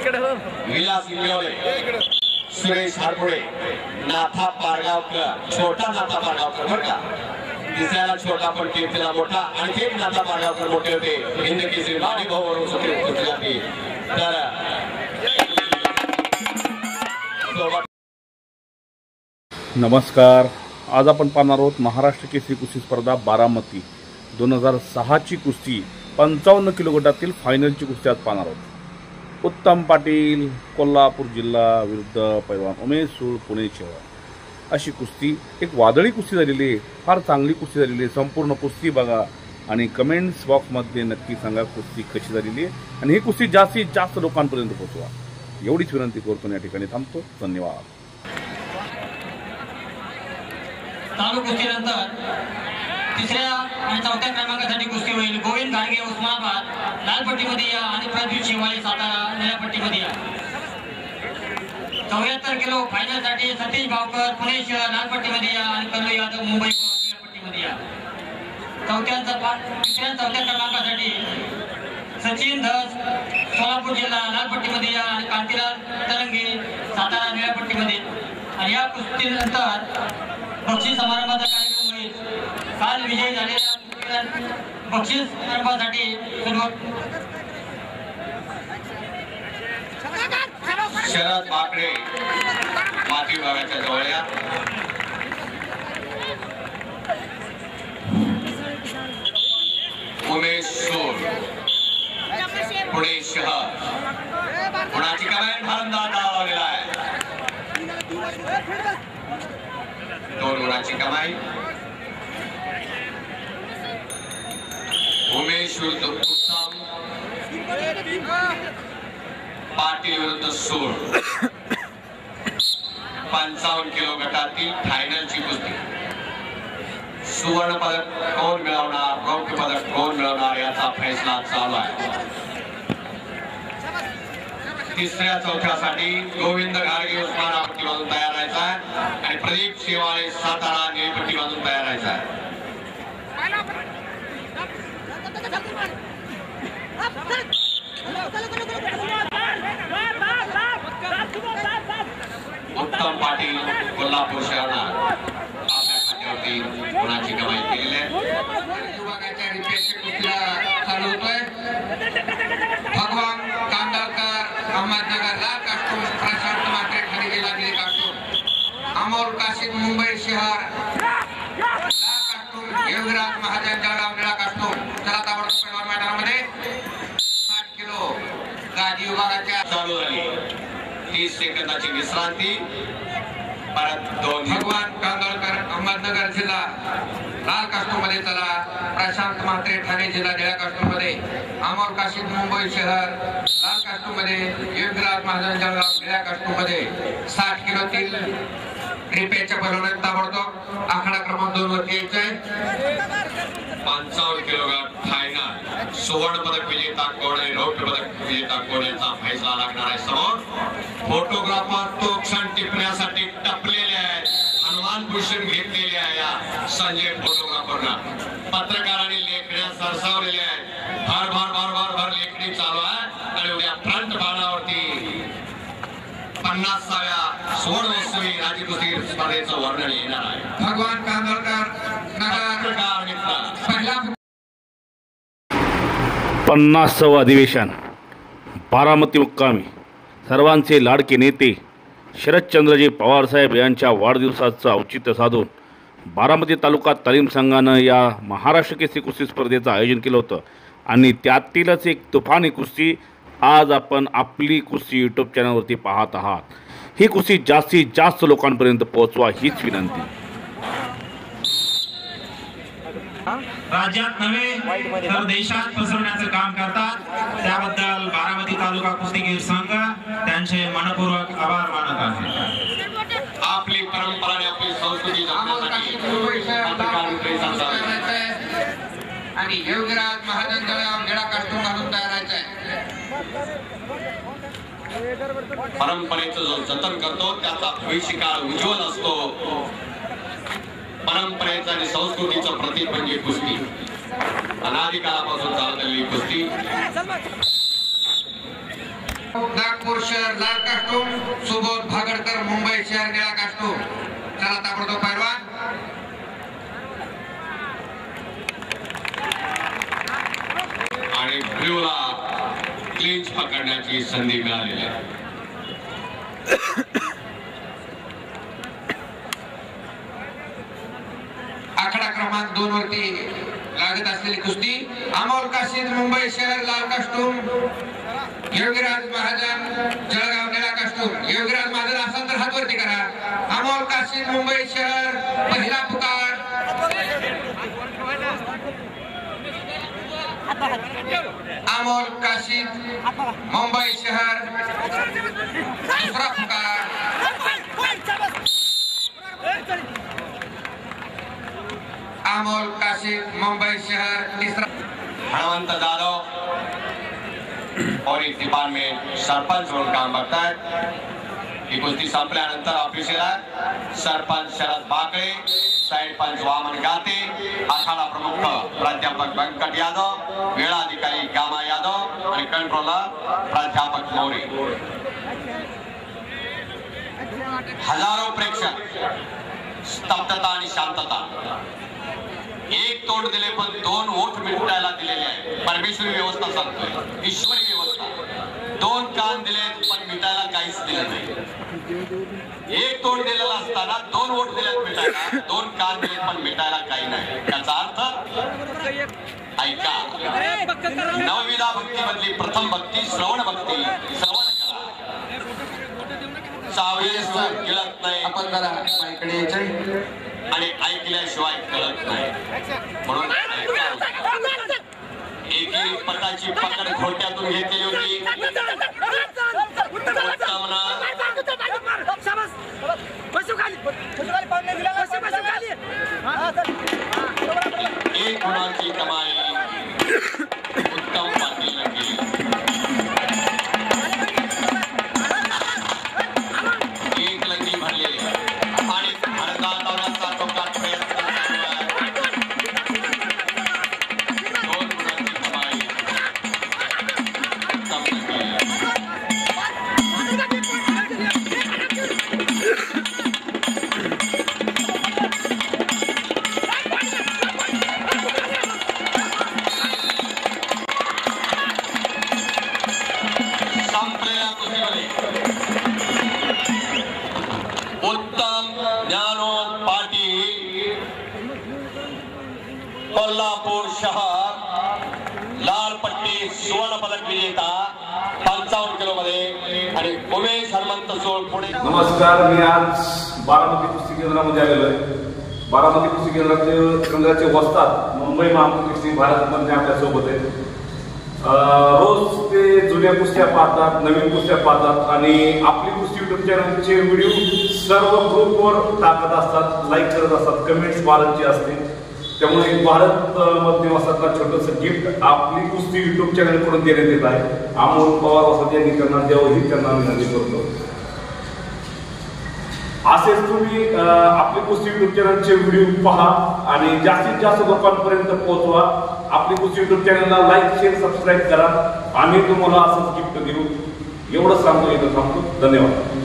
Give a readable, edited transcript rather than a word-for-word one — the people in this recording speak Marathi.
विलास इंगवले, सुरेश हारपुडे, नाथा पारगावकर, छोटा नाथा पारगावकर बरं का, दिसायला छोटा पण कीर्तीला मोठा, आणि एक नाथा पारगावकर मोठे होते हिंद केसरी गाडी भाऊवरून सुटले. तर नमस्कार. आज आपण पाहणार आहोत महाराष्ट्र केसरी कुस्ती स्पर्धा बारामती 2006ची कुस्ती 55 किलो गटातील फायनलची कुस्ती आज पाहणार आहोत. उत्तम पाटील कोल्हापूर जिल्हा विरुद्ध पैलवान उमेश सूळ पुणे शहर, अशी कुस्ती एक वादळी कुस्ती झालेली आहे. फार चांगली कुस्ती झालेली आहे. संपूर्ण कुस्ती बघा आणि कमेंट्स बॉक्समध्ये नक्की सांगा कुस्ती कशी झालेली आहे, आणि ही कुस्ती जास्तीत जास्त लोकांपर्यंत पोहोचवा एवढीच विनंती करतो. या ठिकाणी थांबतो. धन्यवाद. चालू कुस्तीनंतर तिसऱ्या आणि चौथ्या क्रमांकासाठी कुस्ती होईल. गोविंद घाडगे उस्मानाबाद लाल पट्टीमध्ये या आणि प्रदीप शिवाळी सातारा निळ्या पट्टीमध्ये या. 74 किलो फायनलसाठी सतीश भावकर पुणे शहर लाल पट्टीमध्ये या आणि कल्लू यादव मुंबई निळ्या पट्टीमध्ये या. तिसऱ्या चौथ्या क्रमांकासाठी सचिन धस सोलापूर जिल्हा लाल पट्टीमध्ये या आणि कांतीलाल तरंगे सातारा निळ्या पट्टीमध्ये. आणि या कुस्तीनंतर बक्षीस समारंभाचा कार्यक्रम होईल. काल विजयी झालेल्या बक्षीस समारंभासाठी शरद बाकडे माती विभागाच्या जवळ या. उमेश सूळ पुणे शहर, पुण्याची कमाई फलंदाज लावलेला आहे. 2 गुणाची कमाई. उमेश विरुद्ध उत्तम पाटील विरुद्ध सूळ 55 किलो गटातील फायनलची कुस्ती. सुवर्ण पदक कोण मिळवणार, रौप्य पदक कोण मिळवणार याचा फैसला चालू आहे. तिसऱ्या चौथ्यासाठी गोविंद घाडगे उस्मानाबाद पट्टी बांधून तयार राहायचा आहे आणि प्रदीप शिवाळे सातारा निळी पट्टी बांधून तयार राहायचा आहे. उत्तम पाटील कोल्हापूर शहरात आपल्या खात्यावरती गुणाची कमाई केलेली आहे. विभागाच्या रिपेअरच्या कुस्तीला चालू होतोय. भगवान कांदळकर अहमदनगर लाल कास्टूम, प्रशांत मात्रे ठाणे जिल्हा निळी कास्टूम, अमोल काशीद मुंबई शहर लाल कास्टूम, योगीराज महाजन जळगाव निळा कास्टूम. चला ताबडतोब पैलवान मैदानामध्ये 60 किलो गादी विभागाच्या चालू झाली. 30 सेकंदाची विश्रांती. परत 2 भगवान कांदळकर अहमदनगर जिल्हा लाल कास्टूम मध्ये चला. प्रशांत म्हात्रे ठाणे जिल्हा निळ्या कास्टूम मध्ये, अमोल काशीद मुंबई शहर लाल कास्टूम मध्ये, योगीराज महाजन जळगाव निळ्या कास्टूम मध्ये. 60 किलोतील रिपेच्या पैलवानांना ताबडतोब आकडा क्रमांक 2 वरती यायचंय. 55 किलो गट फायनल. सुवर्ण पदक विजेता कोण आहे, रौप्य पदक विजेता कोण याचा फैसला लागणार आहे. समोर फोटोग्राफर तो क्षण टिपण्यासाठी टपलेले आहेत. हनुमान भूषण घेतलेले आहे या संजय फोटोग्राफरना. पत्रकारांनी लेखण्या सरसावलेल्या आहेत. भर भर भर भर भर लेखणी चालू आहे आणि उद्या फ्रंट बाणावरती 50व्या सुवर्णोत्सवी राज्य कुस्ती स्पर्धेचं वर्णन येणार आहे. भगवान कांदळकर पत्रकार मित्र पहिला 50वे अधिवेशन बारामती मुक्कामी. सर्वांचे लाडके नेते शरदचंद्रजी पवारसाहेब यांच्या वाढदिवसाचं औचित्य साधून बारामती तालुका तालीम संघानं या महाराष्ट्र केसरी कुस्ती स्पर्धेचं आयोजन केलं होतं, आणि त्यातीलच एक तुफानी कुस्ती आज आपण आपली कुस्ती यूट्यूब चॅनलवरती पाहत आहात. ही कुस्ती जास्तीत जास्त लोकांपर्यंत पोहोचवा हीच विनंती. राज्यात नव्हे तर देशात पसरवण्याचं काम करतात. त्याबद्दल बारामती तालुका कुस्तीगीर संघ त्यांचे मनपूर्वक आभार मानत आहे. आपली परंपरा आणि आपली संस्कृती आणि योगीराज महाजन जळगाव निळा कास्टूम घालून तयार राहायचंय. परंपरेचं जो जतन करतो त्याचा भविष्यकाळ उज्ज्वल असतो. परंपरेचं आणि संस्कृतीचं प्रतीक म्हणजे कुस्ती. अनादिकाळापासून चालत आलेली कुस्ती नागपूर शहर लाल कास्टूम, सुबोध भागडकर मुंबई शहर निळा कास्टूम. चला ताबडतोब पैलवान. आणि ब्ल्यूला क्लिंच पकडण्याची संधी मिळालेली आहे. आकडा क्रमांक 2 वरती लागत असलेली कुस्ती. अमोल काशीद मुंबई शहर लाल कास्टूम, योगीराज महाजन जळगाव निळा कास्टूम. योगीराज महाजन असाल तर हात वरती करा. अमोल काशीद मुंबई शहर पहिला पुकार. अमोल काशीद मुंबई शहर दुसरा पुकार. अमोल काशीद मुंबई शहर तीसरा. हनुमंत जाधव और एक डिपार्टमेंट सरपंच म्हणून काम करतात. ही कुस्ती संपल्यानंतर ऑफिसला सरपंच शरद बाकळे, साइड पंच वामन गाते, आखाडा प्रमुख प्राध्यापक व्यंकट यादव, वेळाधिकारी गामा यादव आणि कंट्रोलर प्राध्यापक मौरी. हजारो प्रेक्षक, स्तब्धता आणि शांतता. एक तोंड दिले पण 2 ओठ मिटायला दिलेले आहे. परमेश्वरी व्यवस्था सांगतोय, ईश्वरी व्यवस्था. 2 कान दिले पण मिटायला काहीच दिलं नाही. एक तोंड दिलेलं असताना 2 ओठ दिलेत मिटायला, 2 कान दिलेत पण मिटायला काही नाही. त्याचा अर्थ ऐका. नवविधा भक्तीमधली प्रथम भक्ती श्रवण भक्ती. श्रवण करा. सावेस गिळत नाही. आपण जरा माईकडे यायचंय आणि ऐकल्याशिवाय कळत नाही. म्हणून एकी पटाची पकड घोट्यातून घेतली होती. एक गुणाची कमाई उत्तम पाटील केली. एक लंगी भरलेली आणि भारताचा टोकात प्रयत्न चालू आहे. 2 गुणाची कमाई उत्तम केली. संपलेल्या कुस्तीमध्ये उत्तम ज्ञानोद पाटील कोल्हापूर शहर लाल पट्टी सुवर्ण पदक विजेता 55 किलो मध्ये आणि उमेश हनुमंत सोळ पुणे. नमस्कार, मी आज बारामती कुस्ती केंद्रामध्ये आलेलो आहे. बारामती कुस्ती केंद्राचे वस्ताद मुंबई महाकुस्ती भारत मध्ये आपल्या सोबत आहे. रोज ते जुन्या कुस्त्या पाहतात, नवीन कुस्त्या पाहतात आणि आपली कुस्ती युट्यूब चॅनलचे व्हिडिओ सर्व ग्रुपवर टाकत असतात, लाईक करत असतात, कमेंट्स भारतची असते. त्यामुळे भारत मध्ये वस्तादला छोटंसं गिफ्ट आपली कुस्ती युट्यूब चॅनलकडून देण्यात येत आहे. अमोल पवार वस्ताद यांनी त्यांना द्यावं ही त्यांना विनंती करतो. असेच तुम्ही आपली कुस्ती युट्यूब चॅनलचे व्हिडिओ पहा आणि जास्तीत जास्त लोकांपर्यंत पोहोचवा. आपली कुस्ती युट्यूब चॅनलला लाईक, शेअर, सबस्क्राईब करा. आम्ही तुम्हाला असंच गिफ्ट देऊ. एवढं सांगतो, इथं थांबतो. धन्यवाद.